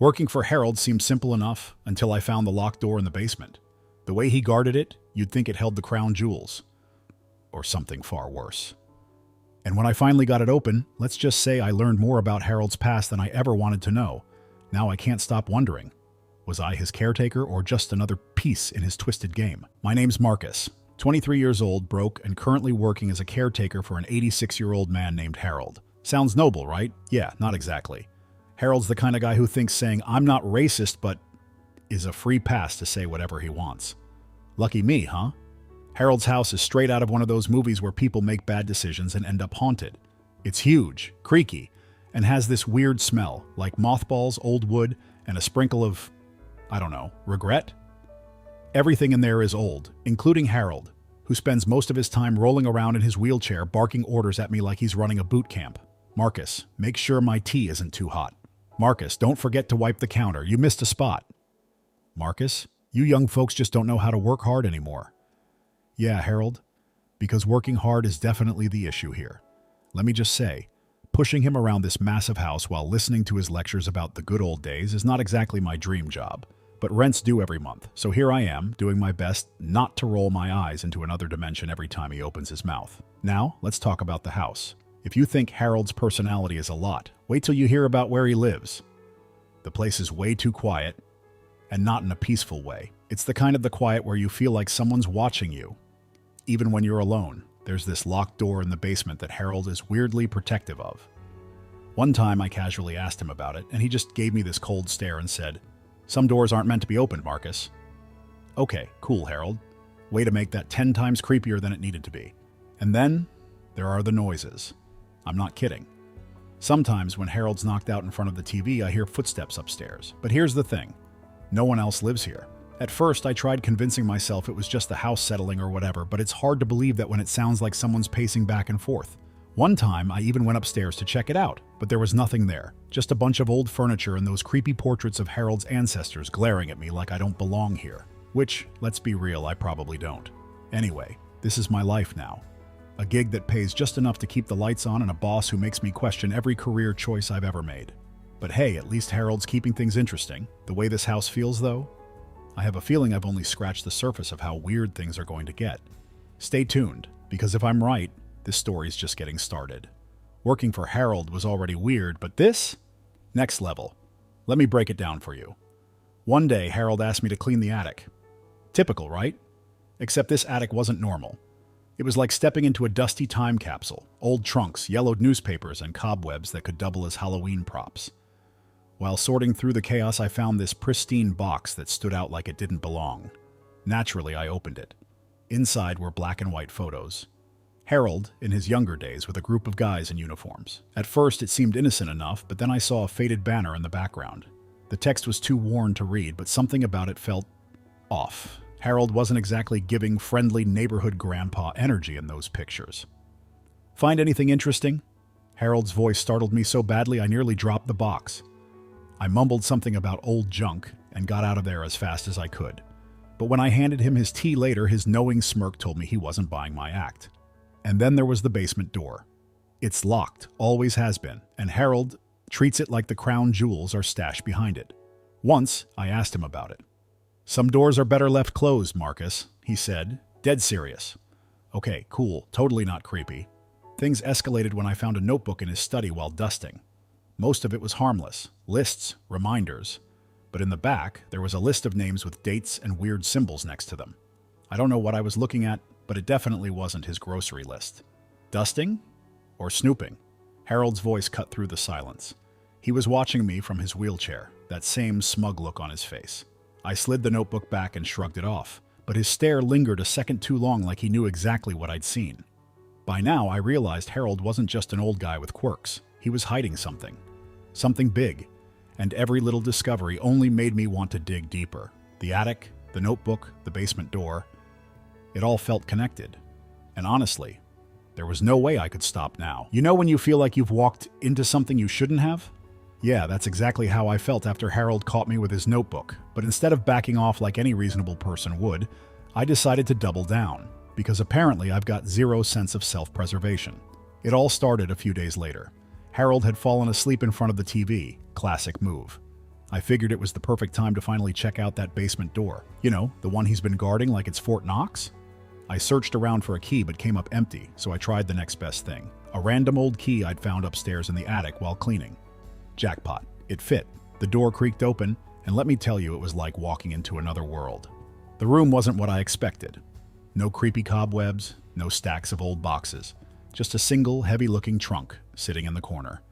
Working for Harold seemed simple enough until I found the locked door in the basement. The way he guarded it, you'd think it held the crown jewels. Or something far worse. And when I finally got it open, let's just say I learned more about Harold's past than I ever wanted to know. Now I can't stop wondering. Was I his caretaker or just another piece in his twisted game? My name's Marcus, 23 years old, broke, and currently working as a caretaker for an 86-year-old man named Harold. Sounds noble, right? Yeah, not exactly. Harold's the kind of guy who thinks saying, "I'm not racist," but is a free pass to say whatever he wants. Lucky me, huh? Harold's house is straight out of one of those movies where people make bad decisions and end up haunted. It's huge, creaky, and has this weird smell, like mothballs, old wood, and a sprinkle of, I don't know, regret? Everything in there is old, including Harold, who spends most of his time rolling around in his wheelchair barking orders at me like he's running a boot camp. "Marcus, make sure my tea isn't too hot." "Marcus, don't forget to wipe the counter. You missed a spot." "Marcus, you young folks just don't know how to work hard anymore." "Yeah, Harold, because working hard is definitely the issue here. Let me just say, pushing him around this massive house while listening to his lectures about the good old days is not exactly my dream job. But rent's due every month, so here I am, doing my best not to roll my eyes into another dimension every time he opens his mouth. Now, let's talk about the house. If you think Harold's personality is a lot, wait till you hear about where he lives. The place is way too quiet, and not in a peaceful way. It's the kind of the quiet where you feel like someone's watching you. Even when you're alone, there's this locked door in the basement that Harold is weirdly protective of. One time I casually asked him about it, and he just gave me this cold stare and said, "Some doors aren't meant to be opened, Marcus." Okay, cool, Harold. Way to make that 10 times creepier than it needed to be. And then, there are the noises. I'm not kidding. Sometimes when Harold's knocked out in front of the TV, I hear footsteps upstairs. But here's the thing. No one else lives here. At first, I tried convincing myself it was just the house settling or whatever, but it's hard to believe that when it sounds like someone's pacing back and forth. One time, I even went upstairs to check it out, but there was nothing there. Just a bunch of old furniture and those creepy portraits of Harold's ancestors glaring at me like I don't belong here. Which, let's be real, I probably don't. Anyway, this is my life now. A gig that pays just enough to keep the lights on and a boss who makes me question every career choice I've ever made. But hey, at least Harold's keeping things interesting. The way this house feels, though, I have a feeling I've only scratched the surface of how weird things are going to get. Stay tuned, because if I'm right, this story's just getting started. Working for Harold was already weird, but this? Next level. Let me break it down for you. One day, Harold asked me to clean the attic. Typical, right? Except this attic wasn't normal. It was like stepping into a dusty time capsule, old trunks, yellowed newspapers, and cobwebs that could double as Halloween props. While sorting through the chaos, I found this pristine box that stood out like it didn't belong. Naturally, I opened it. Inside were black and white photos. Harold, in his younger days, with a group of guys in uniforms. At first, it seemed innocent enough, but then I saw a faded banner in the background. The text was too worn to read, but something about it felt off. Harold wasn't exactly giving friendly neighborhood grandpa energy in those pictures. "Find anything interesting?" Harold's voice startled me so badly I nearly dropped the box. I mumbled something about old junk and got out of there as fast as I could. But when I handed him his tea later, his knowing smirk told me he wasn't buying my act. And then there was the basement door. It's locked, always has been, and Harold treats it like the crown jewels are stashed behind it. Once, I asked him about it. "Some doors are better left closed, Marcus," he said, dead serious. Okay, cool, totally not creepy. Things escalated when I found a notebook in his study while dusting. Most of it was harmless, lists, reminders. But in the back, there was a list of names with dates and weird symbols next to them. I don't know what I was looking at, but it definitely wasn't his grocery list. Dusting? Or snooping? Harold's voice cut through the silence. He was watching me from his wheelchair, that same smug look on his face. I slid the notebook back and shrugged it off, but his stare lingered a second too long like he knew exactly what I'd seen. By now, I realized Harold wasn't just an old guy with quirks. He was hiding something. Something big. And every little discovery only made me want to dig deeper. The attic, the notebook, the basement door. It all felt connected. And honestly, there was no way I could stop now. You know when you feel like you've walked into something you shouldn't have? Yeah, that's exactly how I felt after Harold caught me with his notebook. But instead of backing off like any reasonable person would, I decided to double down. Because apparently I've got zero sense of self-preservation. It all started a few days later. Harold had fallen asleep in front of the TV. Classic move. I figured it was the perfect time to finally check out that basement door. You know, the one he's been guarding like it's Fort Knox? I searched around for a key but came up empty, so I tried the next best thing. A random old key I'd found upstairs in the attic while cleaning. Jackpot. It fit. The door creaked open, and let me tell you, it was like walking into another world. The room wasn't what I expected. No creepy cobwebs, no stacks of old boxes. Just a single, heavy-looking trunk sitting in the corner.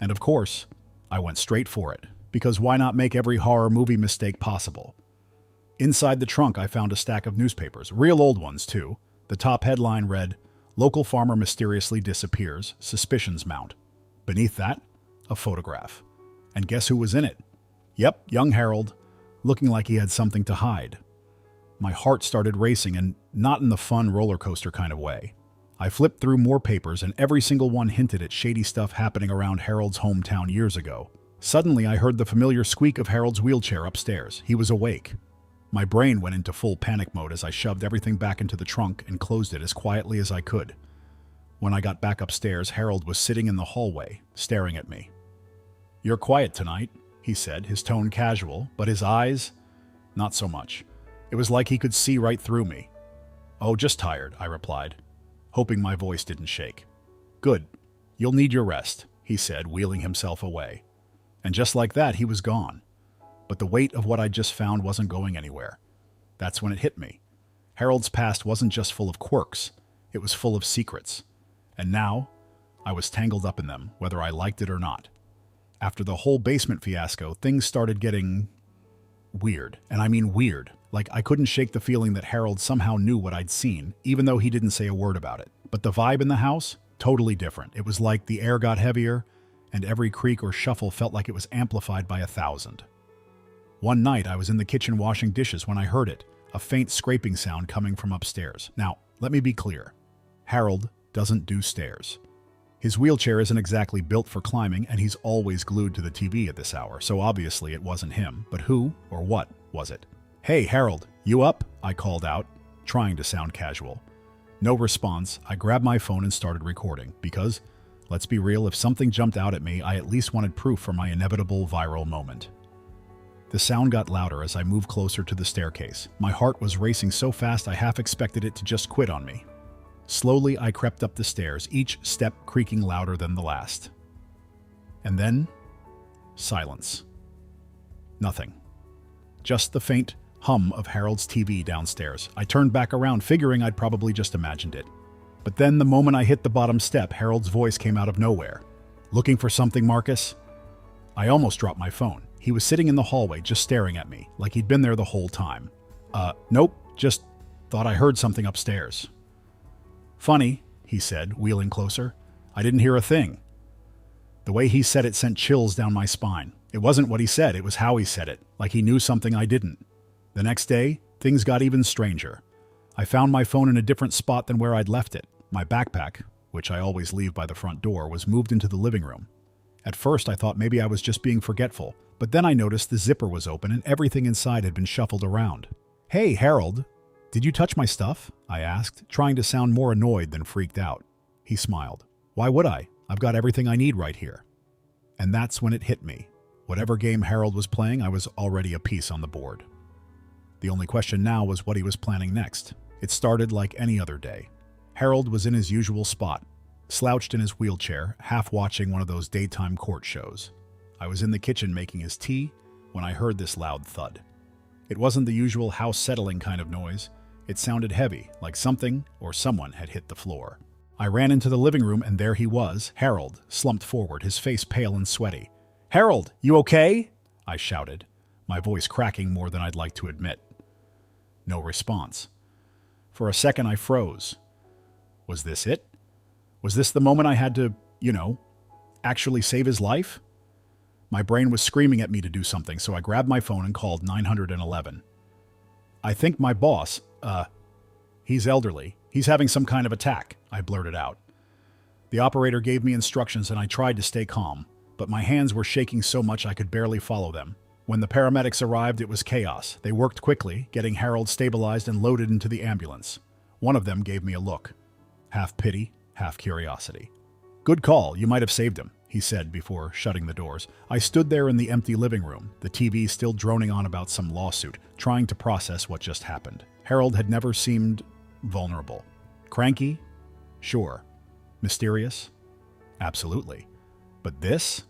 And of course, I went straight for it, because why not make every horror movie mistake possible? Inside the trunk, I found a stack of newspapers, real old ones too. The top headline read, "Local farmer mysteriously disappears, suspicions mount." Beneath that, a photograph. And guess who was in it? Yep, young Harold, looking like he had something to hide. My heart started racing, and not in the fun roller coaster kind of way. I flipped through more papers, and every single one hinted at shady stuff happening around Harold's hometown years ago. Suddenly, I heard the familiar squeak of Harold's wheelchair upstairs. He was awake. My brain went into full panic mode as I shoved everything back into the trunk and closed it as quietly as I could. When I got back upstairs, Harold was sitting in the hallway, staring at me. "You're quiet tonight," he said, his tone casual, but his eyes, not so much. It was like he could see right through me. "Oh, just tired," I replied, hoping my voice didn't shake. "Good. You'll need your rest," he said, wheeling himself away. And just like that, he was gone. But the weight of what I'd just found wasn't going anywhere. That's when it hit me. Harold's past wasn't just full of quirks, it was full of secrets. And now, I was tangled up in them, whether I liked it or not. After the whole basement fiasco, things started getting weird. And I mean weird. Like I couldn't shake the feeling that Harold somehow knew what I'd seen, even though he didn't say a word about it. But the vibe in the house, totally different. It was like the air got heavier, and every creak or shuffle felt like it was amplified by 1,000. One night, I was in the kitchen washing dishes when I heard it, a faint scraping sound coming from upstairs. Now, let me be clear. Harold doesn't do stairs. His wheelchair isn't exactly built for climbing, and he's always glued to the TV at this hour, so obviously it wasn't him. But who or what was it? "Hey, Harold, you up?" I called out, trying to sound casual. No response. I grabbed my phone and started recording, because, let's be real, if something jumped out at me, I at least wanted proof for my inevitable viral moment. The sound got louder as I moved closer to the staircase. My heart was racing so fast I half expected it to just quit on me. Slowly, I crept up the stairs, each step creaking louder than the last. And then, silence. Nothing. Just the faint hum of Harold's TV downstairs. I turned back around, figuring I'd probably just imagined it. But then, the moment I hit the bottom step, Harold's voice came out of nowhere. "Looking for something, Marcus?" I almost dropped my phone. He was sitting in the hallway, just staring at me, like he'd been there the whole time. Nope, just thought I heard something upstairs." "Funny," he said, wheeling closer. "I didn't hear a thing." The way he said it sent chills down my spine. It wasn't what he said, it was how he said it, like he knew something I didn't. The next day, things got even stranger. I found my phone in a different spot than where I'd left it. My backpack, which I always leave by the front door, was moved into the living room. At first, I thought maybe I was just being forgetful, but then I noticed the zipper was open and everything inside had been shuffled around. "Hey, Harold, did you touch my stuff?" I asked, trying to sound more annoyed than freaked out. He smiled. "Why would I? I've got everything I need right here." And that's when it hit me. Whatever game Harold was playing, I was already a piece on the board. The only question now was what he was planning next. It started like any other day. Harold was in his usual spot, slouched in his wheelchair, half watching one of those daytime court shows. I was in the kitchen making his tea when I heard this loud thud. It wasn't the usual house-settling kind of noise. It sounded heavy, like something or someone had hit the floor. I ran into the living room, and there he was, Harold, slumped forward, his face pale and sweaty. "Harold, you okay?" I shouted, my voice cracking more than I'd like to admit. No response. For a second, I froze. Was this it? Was this the moment I had to, actually save his life? My brain was screaming at me to do something, so I grabbed my phone and called 911. "I think my boss, he's elderly. He's having some kind of attack," I blurted out. The operator gave me instructions and I tried to stay calm, but my hands were shaking so much I could barely follow them. When the paramedics arrived, it was chaos. They worked quickly, getting Harold stabilized and loaded into the ambulance. One of them gave me a look. Half pity, half curiosity. "Good call, you might have saved him," he said before shutting the doors. I stood there in the empty living room, the TV still droning on about some lawsuit, trying to process what just happened. Harold had never seemed vulnerable. Cranky? Sure. Mysterious? Absolutely. But this?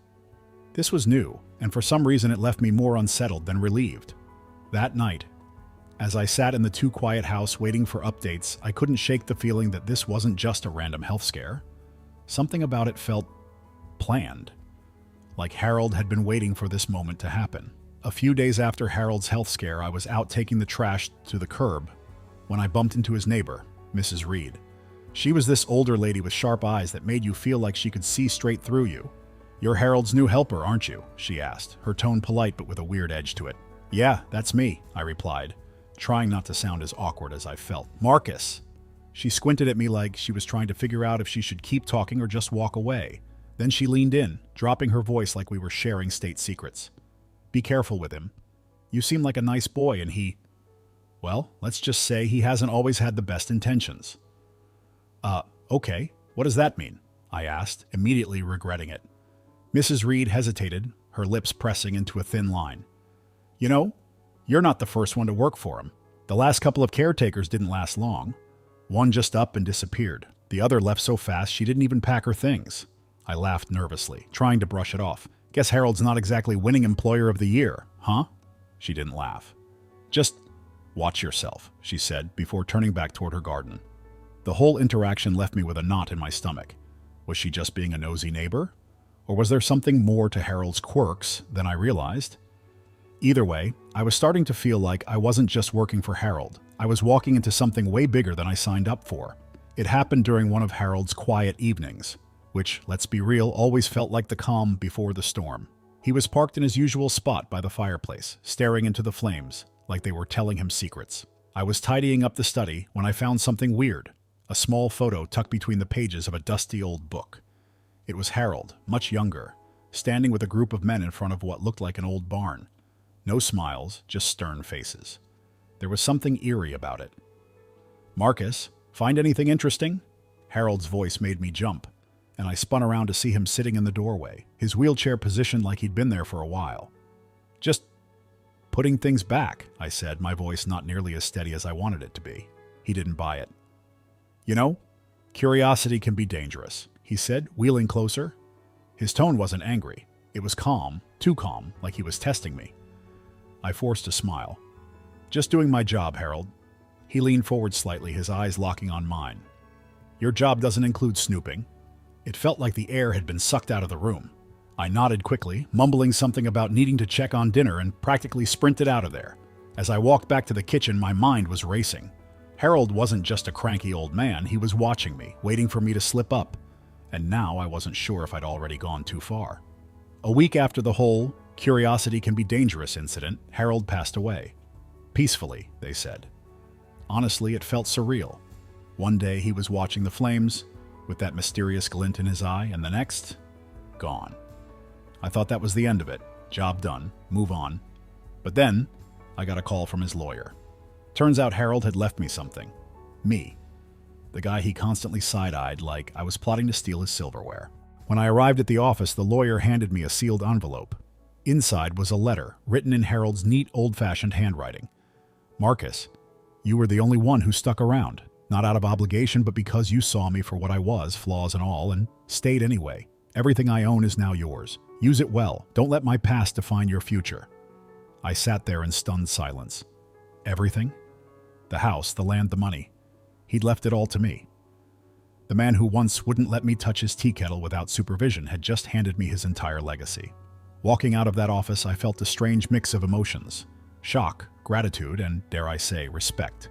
This was new, and for some reason it left me more unsettled than relieved. That night, as I sat in the too quiet house waiting for updates, I couldn't shake the feeling that this wasn't just a random health scare. Something about it felt planned, like Harold had been waiting for this moment to happen. A few days after Harold's health scare, I was out taking the trash to the curb when I bumped into his neighbor, Mrs. Reed. She was this older lady with sharp eyes that made you feel like she could see straight through you. "You're Harold's new helper, aren't you?" she asked, her tone polite but with a weird edge to it. "Yeah, that's me," I replied, trying not to sound as awkward as I felt. "Marcus." She squinted at me like she was trying to figure out if she should keep talking or just walk away. Then she leaned in, dropping her voice like we were sharing state secrets. "Be careful with him. You seem like a nice boy and well, let's just say he hasn't always had the best intentions." Okay, what does that mean?" I asked, immediately regretting it. Mrs. Reed hesitated, her lips pressing into a thin line. "You know, you're not the first one to work for him. The last couple of caretakers didn't last long. One just up and disappeared. The other left so fast she didn't even pack her things." I laughed nervously, trying to brush it off. "Guess Harold's not exactly winning Employer of the Year, huh?" She didn't laugh. "Just watch yourself," she said before turning back toward her garden. The whole interaction left me with a knot in my stomach. Was she just being a nosy neighbor? Or was there something more to Harold's quirks than I realized? Either way, I was starting to feel like I wasn't just working for Harold. I was walking into something way bigger than I signed up for. It happened during one of Harold's quiet evenings, which, let's be real, always felt like the calm before the storm. He was parked in his usual spot by the fireplace, staring into the flames, like they were telling him secrets. I was tidying up the study when I found something weird. A small photo tucked between the pages of a dusty old book. It was Harold, much younger, standing with a group of men in front of what looked like an old barn. No smiles, just stern faces. There was something eerie about it. "Marcus, find anything interesting?" Harold's voice made me jump, and I spun around to see him sitting in the doorway, his wheelchair positioned like he'd been there for a while. "Just putting things back," I said, my voice not nearly as steady as I wanted it to be. He didn't buy it. "You know, curiosity can be dangerous," he said, wheeling closer. His tone wasn't angry. It was calm, too calm, like he was testing me. I forced a smile. "Just doing my job, Harold." He leaned forward slightly, his eyes locking on mine. "Your job doesn't include snooping." It felt like the air had been sucked out of the room. I nodded quickly, mumbling something about needing to check on dinner, and practically sprinted out of there. As I walked back to the kitchen, my mind was racing. Harold wasn't just a cranky old man, he was watching me, waiting for me to slip up. And now I wasn't sure if I'd already gone too far. A week after the whole "curiosity can be dangerous" incident, Harold passed away. Peacefully, they said. Honestly, it felt surreal. One day he was watching the flames, with that mysterious glint in his eye, and the next, gone. I thought that was the end of it. Job done. Move on. But then, I got a call from his lawyer. Turns out Harold had left me something. Me. The guy he constantly side-eyed like I was plotting to steal his silverware. When I arrived at the office, the lawyer handed me a sealed envelope. Inside was a letter, written in Harold's neat, old-fashioned handwriting. "Marcus, you were the only one who stuck around. Not out of obligation, but because you saw me for what I was, flaws and all, and stayed anyway. Everything I own is now yours. Use it well. Don't let my past define your future." I sat there in stunned silence. Everything? The house, the land, the money. He'd left it all to me. The man who once wouldn't let me touch his tea kettle without supervision had just handed me his entire legacy. Walking out of that office, I felt a strange mix of emotions. Shock, gratitude, and, dare I say, respect.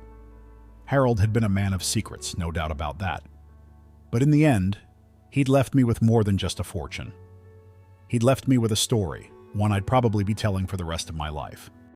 Harold had been a man of secrets, no doubt about that. But in the end, he'd left me with more than just a fortune. He'd left me with a story, one I'd probably be telling for the rest of my life.